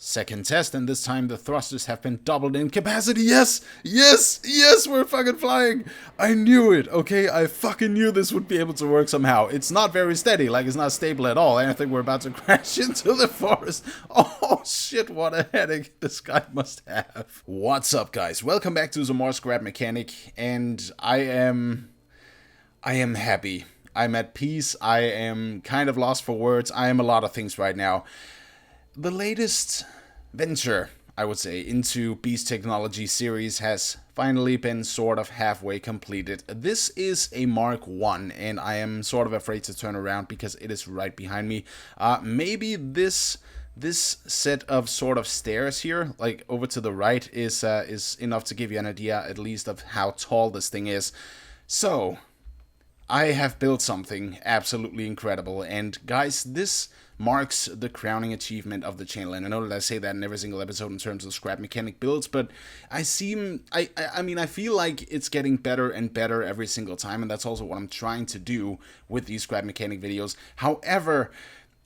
Second test, and this time the thrusters have been doubled in capacity. Yes! Yes! Yes! We're fucking flying! I knew it, okay? I fucking knew this would be able to work somehow. It's not very steady, like it's not stable at all. I think we're about to crash into the forest. Oh shit, what a headache this guy must have. What's up, guys? Welcome back to some more Scrap Mechanic, and I am happy. I'm at peace. I am kind of lost for words. I am a lot of things right now. The latest venture, I would say, into Beast Technology series has finally been sort of halfway completed. This is a Mark 1, and I am sort of afraid to turn around because it is right behind me. Maybe this set of sort of stairs here, like over to the right, is enough to give you an idea at least of how tall this thing is. So I have built something absolutely incredible, and guys, this marks the crowning achievement of the channel. And I know that I say that in every single episode in terms of Scrap Mechanic builds, but I feel like it's getting better and better every single time, and that's also what I'm trying to do with these Scrap Mechanic videos. However,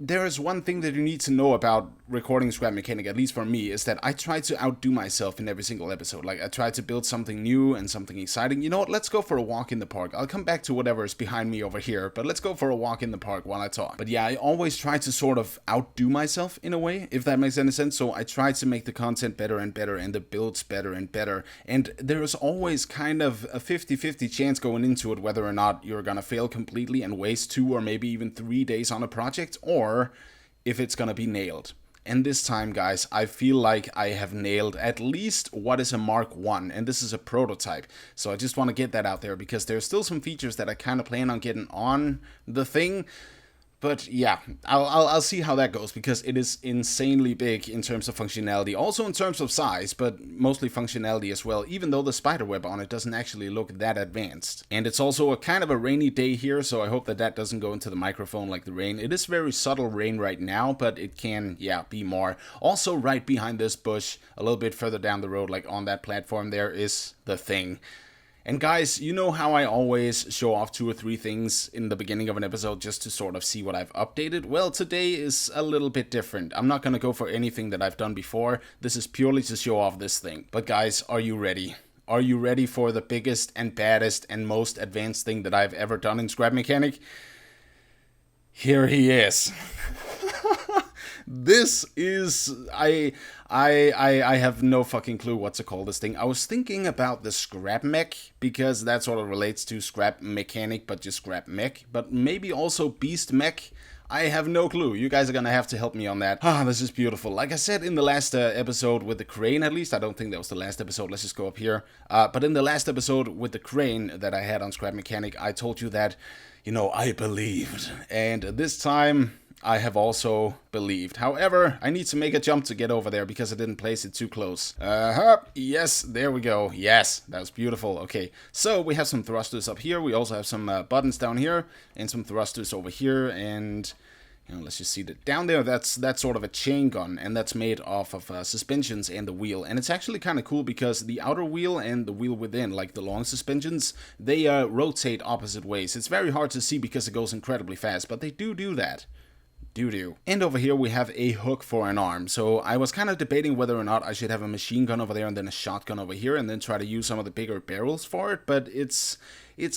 there is one thing that you need to know about recording Scrap Mechanic, at least for me, is that I try to outdo myself in every single episode. Like, I try to build something new and something exciting. You know what, let's go for a walk in the park. I'll come back to whatever is behind me over here, but let's go for a walk in the park while I talk. But yeah, I always try to sort of outdo myself in a way, if that makes any sense. So I try to make the content better and better, and the builds better and better. And there is always kind of a 50-50 chance going into it whether or not you're gonna fail completely and waste 2 or maybe even 3 days on a project, or if it's gonna be nailed. And this time, guys, I feel like I have nailed at least what is a Mark 1, and this is a prototype. So I just want to get that out there because there's still some features that I kind of plan on getting on the thing. But yeah, I'll see how that goes, because it is insanely big in terms of functionality, also in terms of size, but mostly functionality as well, even though the spider web on it doesn't actually look that advanced. And it's also a kind of a rainy day here, so I hope that that doesn't go into the microphone like the rain. It is very subtle rain right now, but it can, yeah, be more. Also, right behind this bush, a little bit further down the road, like on that platform there, is the thing. And guys, you know how I always show off 2 or 3 things in the beginning of an episode just to sort of see what I've updated? Well, today is a little bit different. I'm not going to go for anything that I've done before. This is purely to show off this thing. But guys, are you ready? Are you ready for the biggest and baddest and most advanced thing that I've ever done in Scrap Mechanic? Here he is. This is, I have no fucking clue what to call this thing. I was thinking about the Scrap Mech, because that sort of relates to Scrap Mechanic, but just Scrap Mech. But maybe also Beast Mech. I have no clue. You guys are gonna have to help me on that. This is beautiful. Like I said in the last episode with the crane, at least. I don't think that was the last episode. Let's just go up here. But in the last episode with the crane that I had on Scrap Mechanic, I told you that, you know, I believed. And this time I have also believed. However, I need to make a jump to get over there because I didn't place it too close. Yes, there we go. Yes, that's beautiful. Okay, so we have some thrusters up here. We also have some buttons down here and some thrusters over here. And you know, let's just see that down there. That's sort of a chain gun, and that's made off of suspensions and the wheel. And it's actually kind of cool because the outer wheel and the wheel within, like the long suspensions, they rotate opposite ways. It's very hard to see because it goes incredibly fast, but they do that. And over here we have a hook for an arm. So I was kind of debating whether or not I should have a machine gun over there and then a shotgun over here and then try to use some of the bigger barrels for it, but it's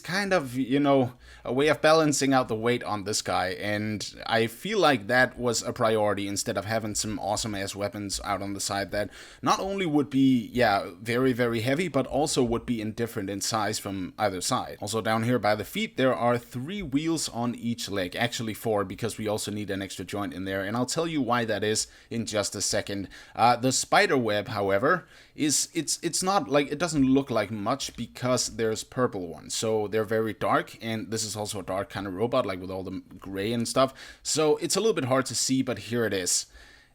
kind of, you know, a way of balancing out the weight on this guy, and I feel like that was a priority instead of having some awesome ass weapons out on the side that not only would be, yeah, very, very heavy, but also would be indifferent in size from either side. Also down here by the feet there are 3 wheels on each leg, actually 4, because we also need an extra joint in there, and I'll tell you why that is in just a second. The spider web, however, it's not like, it doesn't look like much because there's purple ones, so they're very dark, and this is also a dark kind of robot, like with all the gray and stuff, so it's a little bit hard to see, but here it is.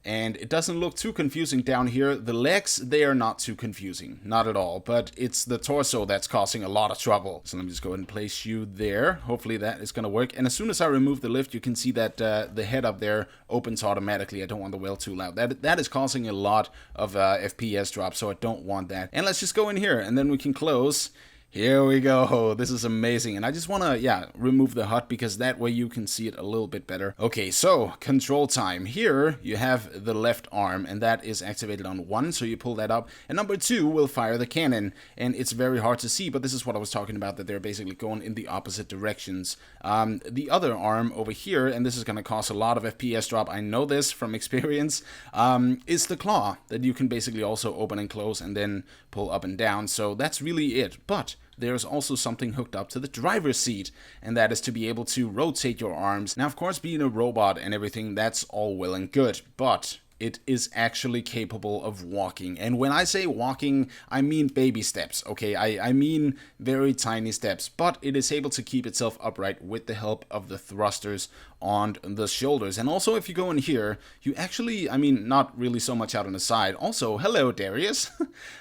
And it doesn't look too confusing down here. The legs, they are not too confusing, not at all, but it's the torso that's causing a lot of trouble. So let me just go ahead and place you there. Hopefully that is going to work. And as soon as I remove the lift, you can see that the head up there opens automatically. I don't want the wheel too loud. That is causing a lot of FPS drop, so I don't want that. And let's just go in here, and then we can close. Here we go. This is amazing. And I just want to, yeah, remove the HUD because that way you can see it a little bit better. Okay, so control time. Here you have the left arm and that is activated on 1. So you pull that up. And number 2 will fire the cannon. And it's very hard to see, but this is what I was talking about, that they're basically going in the opposite directions. The other arm over here, and this is going to cause a lot of FPS drop, I know this from experience, is the claw that you can basically also open and close and then pull up and down. So that's really it. But there's also something hooked up to the driver's seat, and that is to be able to rotate your arms. Now, of course, being a robot and everything, that's all well and good, but it is actually capable of walking. And when I say walking, I mean baby steps, okay? I mean very tiny steps, but it is able to keep itself upright with the help of the thrusters on the shoulders. And also, if you go in here, you actually, I mean, not really so much out on the side. Also, hello, Darius.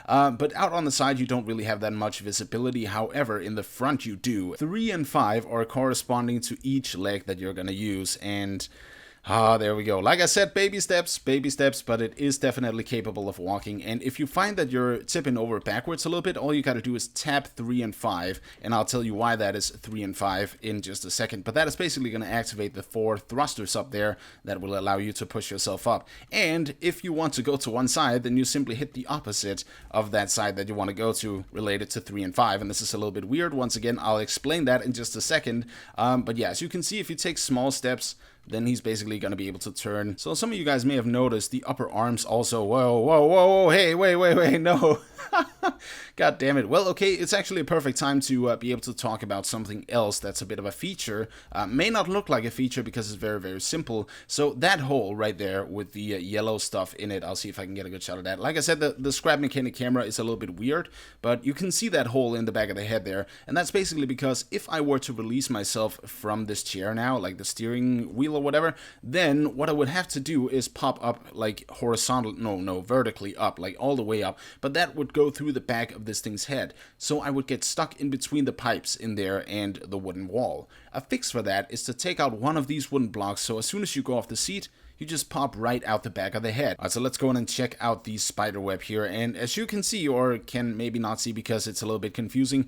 But out on the side, you don't really have that much visibility. However, in the front, you do. 3 and 5 are corresponding to each leg that you're gonna use, and there we go. Like I said, baby steps, but it is definitely capable of walking. And if you find that you're tipping over backwards a little bit, all you gotta do is tap 3 and 5, and I'll tell you why that is 3 and 5 in just a second. But that is basically gonna activate the 4 thrusters up there that will allow you to push yourself up. And if you want to go to one side, then you simply hit the opposite of that side that you want to go to, related to 3 and 5. And this is a little bit weird. Once again, I'll explain that in just a second. But yeah, as you can see, if you take small steps, then he's basically going to be able to turn. So some of you guys may have noticed the upper arms also. Whoa, hey, wait, no. God damn it. Well, okay, it's actually a perfect time to be able to talk about something else that's a bit of a feature. May not look like a feature because it's very, very simple. So that hole right there with the yellow stuff in it, I'll see if I can get a good shot of that. Like I said, the Scrap Mechanic camera is a little bit weird, but you can see that hole in the back of the head there. And that's basically because if I were to release myself from this chair now, like the steering wheel or whatever, then what I would have to do is pop up like horizontal, no, vertically up, like all the way up, but that would go through the back of this thing's head, so I would get stuck in between the pipes in there and the wooden wall. A fix for that is to take out one of these wooden blocks, so as soon as you go off the seat, you just pop right out the back of the head. Alright, so let's go in and check out the spider web here. And as you can see, or can maybe not see because it's a little bit confusing,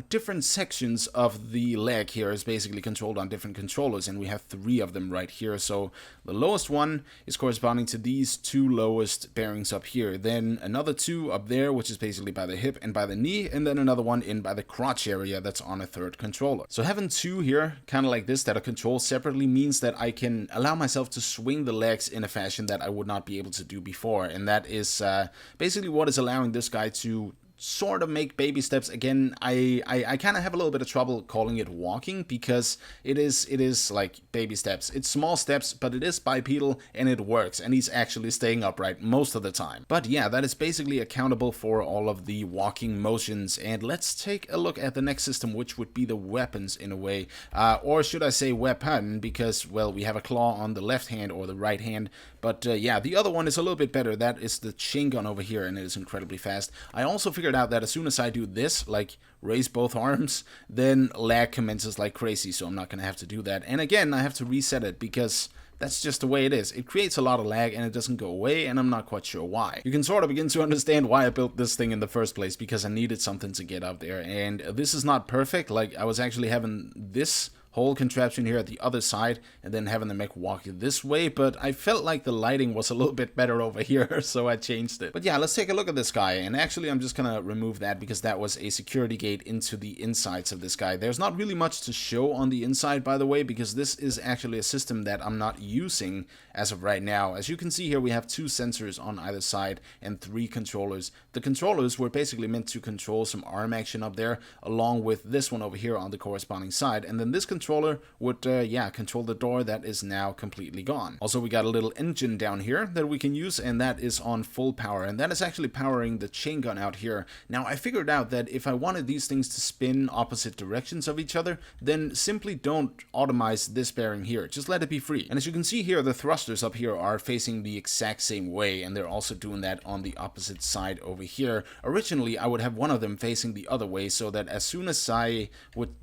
different sections of the leg here is basically controlled on different controllers, and we have 3 of them right here. So the lowest one is corresponding to these 2 lowest bearings up here. Then another 2 up there, which is basically by the hip and by the knee, and then another one in by the crotch area that's on a 3rd controller. So having 2 here, kind of like this, that are controlled separately, means that I can allow myself to swing the legs in a fashion that I would not be able to do before, and that is basically what is allowing this guy to sort of make baby steps. Again, I kind of have a little bit of trouble calling it walking because it is like baby steps. It's small steps, but it is bipedal and it works, and he's actually staying upright most of the time. But yeah, that is basically accountable for all of the walking motions. And let's take a look at the next system, which would be the weapons in a way, or should I say weapon, because well, we have a claw on the left hand or the right hand. But yeah, the other one is a little bit better. That is the chain gun over here, and it is incredibly fast. I also figured out that as soon as I do this, like raise both arms, then lag commences like crazy, so I'm not going to have to do that. And again, I have to reset it because that's just the way it is. It creates a lot of lag and it doesn't go away, and I'm not quite sure why. You can sort of begin to understand why I built this thing in the first place, because I needed something to get up there. And this is not perfect. Like, I was actually having this whole contraption here at the other side and then having the mech walk this way, but I felt like the lighting was a little bit better over here, so I changed it. But yeah, let's take a look at this guy, and actually I'm just gonna remove that because that was a security gate into the insides of this guy. There's not really much to show on the inside, by the way, because this is actually a system that I'm not using as of right now. As you can see here, we have 2 sensors on either side and 3 controllers. The controllers were basically meant to control some arm action up there, along with this one over here on the corresponding side, and then this controller would control the door that is now completely gone. Also, we got a little engine down here that we can use, and that is on full power, and that is actually powering the chain gun out here. Now, I figured out that if I wanted these things to spin opposite directions of each other, then simply don't automize this bearing here, just let it be free. And as you can see here, the thrusters up here are facing the exact same way, and they're also doing that on the opposite side over here. Originally, I would have one of them facing the other way, so that as soon as I would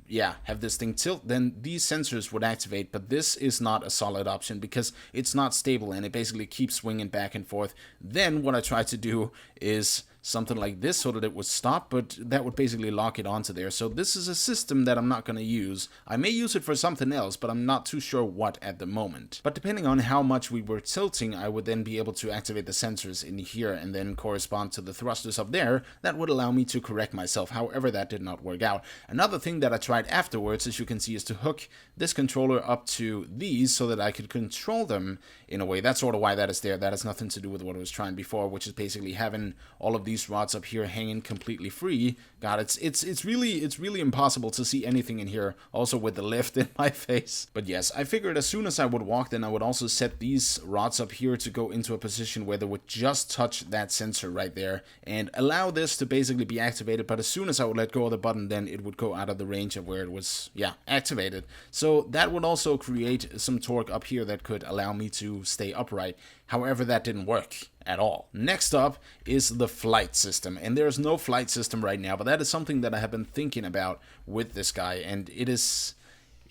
have this thing tilt, then these sensors would activate. But this is not a solid option because it's not stable and it basically keeps swinging back and forth. Then what I try to do is something like this so that it would stop, but that would basically lock it onto there. So this is a system that I'm not going to use. I may use it for something else, but I'm not too sure what at the moment. But depending on how much we were tilting, I would then be able to activate the sensors in here and then correspond to the thrusters up there. That would allow me to correct myself. However, that did not work out. Another thing that I tried afterwards, as you can see, is to hook this controller up to these so that I could control them in a way. That's sort of why that is there. That has nothing to do with what I was trying before, which is basically having all of these rods up here hanging completely free. God, it's really impossible to see anything in here, also with the lift in my face. But yes, I figured as soon as I would walk, then I would also set these rods up here to go into a position where they would just touch that sensor right there and allow this to basically be activated. But as soon as I would let go of the button, then it would go out of the range of where it was, yeah, activated. So that would also create some torque up here that could allow me to stay upright. However, that didn't work at all. Next up is the flight system, and there's no flight system right now, but that is something that I have been thinking about with this guy, and it is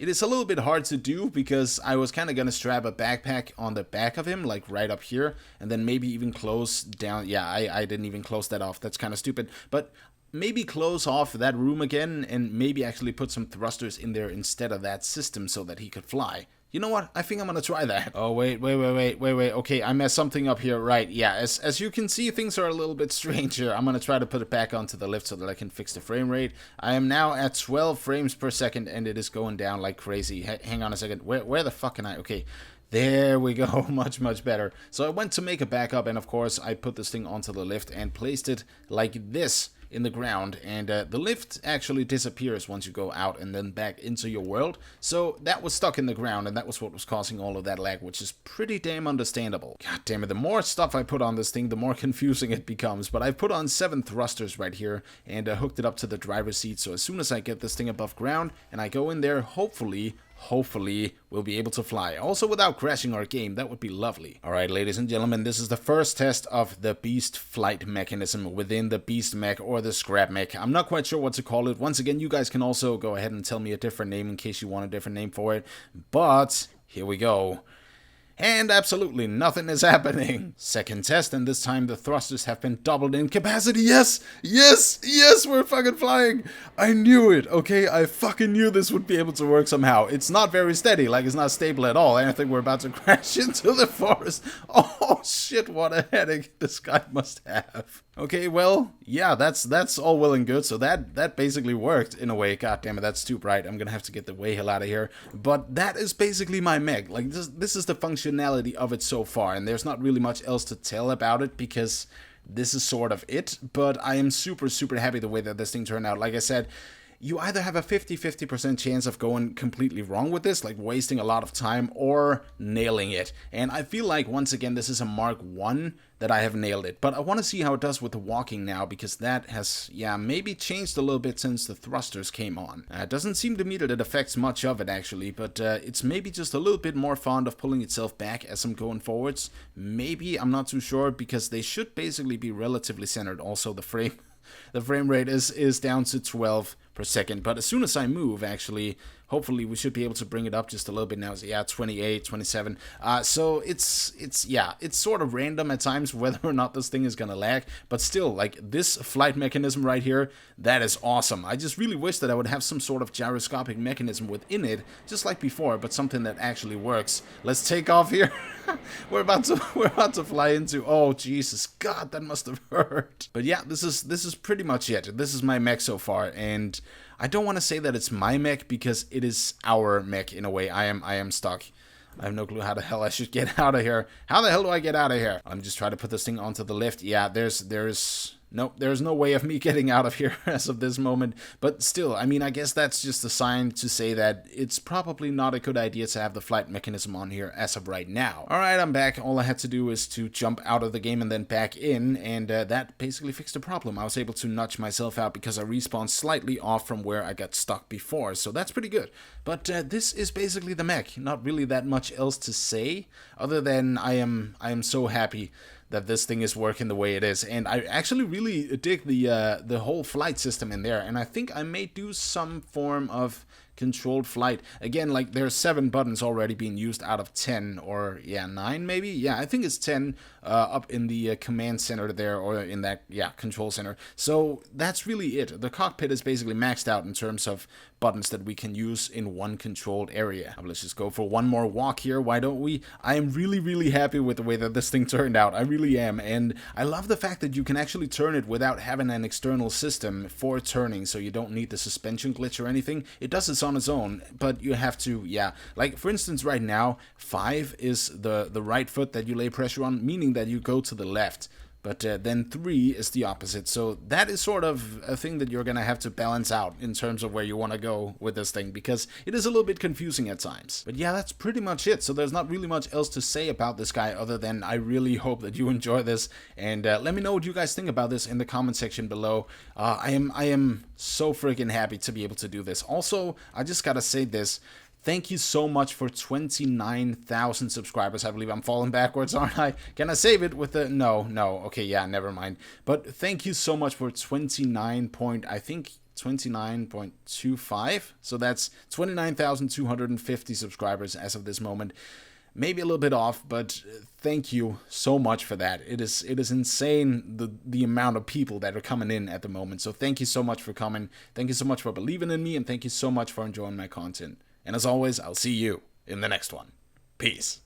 a little bit hard to do because I was kind of going to strap a backpack on the back of him, like right up here, and then maybe even close down. Yeah, I didn't even close that off. That's kind of stupid, but maybe close off that room again and maybe actually put some thrusters in there instead of that system so that he could fly. You know what? I think I'm gonna try that. Oh, wait. Okay, I messed something up here. Right, yeah, as you can see, things are a little bit strange here. I'm gonna try to put it back onto the lift so that I can fix the frame rate. I am now at 12 frames per second, and it is going down like crazy. Hang on a second. Where the fuck can I... Okay. There we go, much better. So I went to make a backup, and of course I put this thing onto the lift and placed it like this in the ground, and the lift actually disappears once you go out and then back into your world. So that was stuck in the ground, and that was what was causing all of that lag, which is pretty damn understandable. God damn it, the more stuff I put on this thing, the more confusing it becomes. But I've put on 7 thrusters right here and hooked it up to the driver's seat, so as soon as I get this thing above ground and I go in there, hopefully we'll be able to fly. Also without crashing our game, that would be lovely. Alright, ladies and gentlemen, this is the first test of the Beast flight mechanism within the Beast Mech or the Scrap Mech. I'm not quite sure what to call it. Once again, you guys can also go ahead and tell me a different name in case you want a different name for it. But here we go. And absolutely nothing is happening. Second test, and this time the thrusters have been doubled in capacity. Yes, we're fucking flying. I knew it, okay? I fucking knew this would be able to work somehow. It's not very steady, like it's not stable at all. I think we're about to crash into the forest. Oh shit, what a headache this guy must have. Okay, well, yeah, that's all well and good. So that basically worked in a way. God damn it, that's too bright. I'm gonna have to get the way hell out of here. But that is basically my mech. Like this is the functionality of it so far, and there's not really much else to tell about it because this is sort of it. But I am super happy the way that this thing turned out. Like I said, you either have a 50% chance of going completely wrong with this, like wasting a lot of time, or nailing it. And I feel like, once again, this is a Mark 1 that I have nailed it. But I want to see how it does with the walking now, because that has, yeah, maybe changed a little bit since the thrusters came on. It doesn't seem to me that it affects much of it, actually, but it's maybe just a little bit more fond of pulling itself back as I'm going forwards. Maybe, I'm not too sure, because they should basically be relatively centered. Also, the frame rate is down to 12 per second, but as soon as I move, actually, hopefully we should be able to bring it up just a little bit now. So yeah, 28, 27. So it's sort of random at times whether or not this thing is gonna lag, but still, like, this flight mechanism right here, that is awesome. I just really wish that I would have some sort of gyroscopic mechanism within it, just like before, but something that actually works. Let's take off here. we're about to fly into, oh Jesus, God, that must have hurt. But yeah, this is pretty much it. This is my mech so far, and I don't want to say that it's my mech because it is our mech in a way. I am stuck. I have no clue how the hell I should get out of here. How the hell do I get out of here? I'm just trying to put this thing onto the lift. Yeah, nope, there's no way of me getting out of here as of this moment. But still, I mean, I guess that's just a sign to say that it's probably not a good idea to have the flight mechanism on here as of right now. Alright, I'm back. All I had to do is to jump out of the game and then back in, and that basically fixed the problem. I was able to nudge myself out because I respawned slightly off from where I got stuck before, so that's pretty good. But this is basically the mech. Not really that much else to say, other than I am so happy that this thing is working the way it is, and I actually really dig the whole flight system in there, and I think I may do some form of controlled flight. Again, like there's 7 buttons already being used out of 10, or yeah, 9 maybe. Yeah, I think it's 10 up in the command center there, or in that control center. So that's really it. The cockpit is basically maxed out in terms of buttons that we can use in one controlled area. Let's just go for one more walk here. Why don't we? I am really happy with the way that this thing turned out. I really am, and I love the fact that you can actually turn it without having an external system for turning, so you don't need the suspension glitch or anything. It does this on its own, but you have to, like for instance right now, 5 is the right foot that you lay pressure on, meaning that you go to the left. But then 3 is the opposite. So that is sort of a thing that you're going to have to balance out in terms of where you want to go with this thing, because it is a little bit confusing at times. But yeah, that's pretty much it. So there's not really much else to say about this guy other than I really hope that you enjoy this. And let me know what you guys think about this in the comment section below. I am so freaking happy to be able to do this. Also, I just got to say this. Thank you so much for 29,000 subscribers. I believe I'm falling backwards, aren't I? Can I save it with the... No. Okay, yeah, never mind. But thank you so much for 29.25. So that's 29,250 subscribers as of this moment. Maybe a little bit off, but thank you so much for that. It is insane the amount of people that are coming in at the moment. So thank you so much for coming. Thank you so much for believing in me, and thank you so much for enjoying my content. And as always, I'll see you in the next one. Peace.